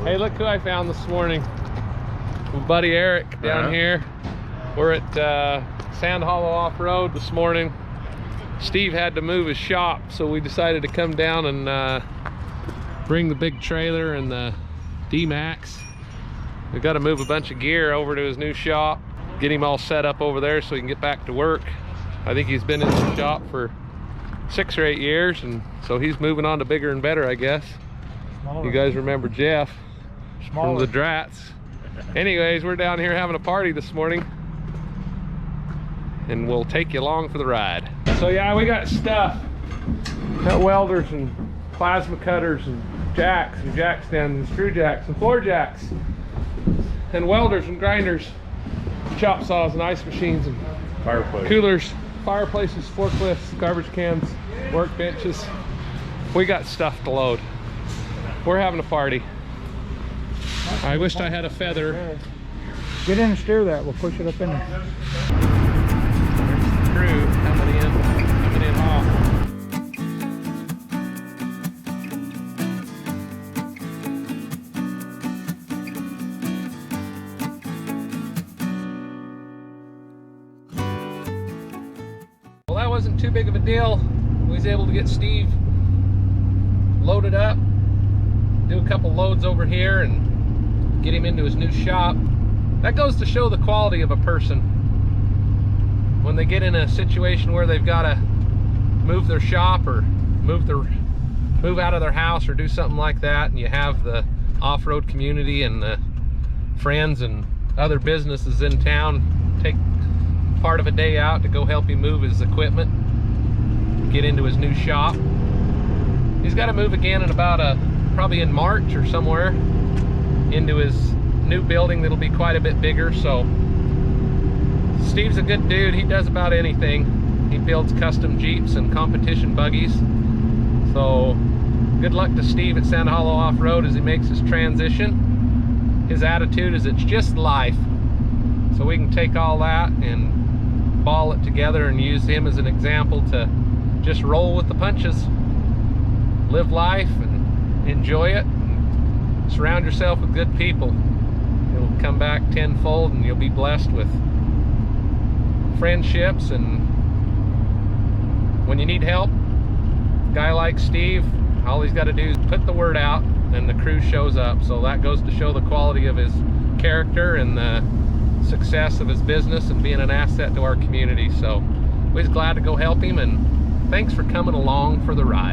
Hey, look who I found this morning. My buddy Eric down here. We're at Sand Hollow Off-Road this morning. Steve had to move his shop, so we decided to come down and bring the big trailer and the D-Max. We've got to move a bunch of gear over to his new shop, get him all set up over there so he can get back to work. I think he's been in the shop for 6 or 8 years, and so he's moving on to bigger and better, I guess. Smaller. You guys remember Jeff from the Drats. Anyways, we're down here having a party this morning, and we'll take you along for the ride. So yeah, we got stuff. Got welders and plasma cutters and jacks and jack stands and screw jacks and floor jacks and welders and grinders, chop saws and ice machines and coolers, fireplaces, forklifts, garbage cans, workbenches. We got stuff to load. We're having a party. I wished I had a feather. Get in and steer that. We'll push it up in there. There's the crew coming in hot. Well, that wasn't too big of a deal. We was able to get Steve loaded up, do a couple loads over here, and get him into his new shop. That goes to show the quality of a person when they get in a situation where they've got to move their shop or move out of their house or do something like that, and you have the off-road community and the friends and other businesses in town take part of a day out to go help him move his equipment, get into his new shop. He's got to move again in about probably in March or somewhere, into his new building that'll be quite a bit bigger. So Steve's a good dude. He does about anything. He builds custom Jeeps and competition buggies. So good luck to Steve at Sand Hollow Off-Road as he makes his transition. His attitude is it's just life. So we can take all that and ball it together and use him as an example to just roll with the punches. Live life and enjoy it. Surround yourself with good people. It'll come back tenfold, and you'll be blessed with friendships. And when you need help, a guy like Steve, all he's got to do is put the word out and the crew shows up. So that goes to show the quality of his character and the success of his business and being an asset to our community. So we're glad to go help him, and thanks for coming along for the ride.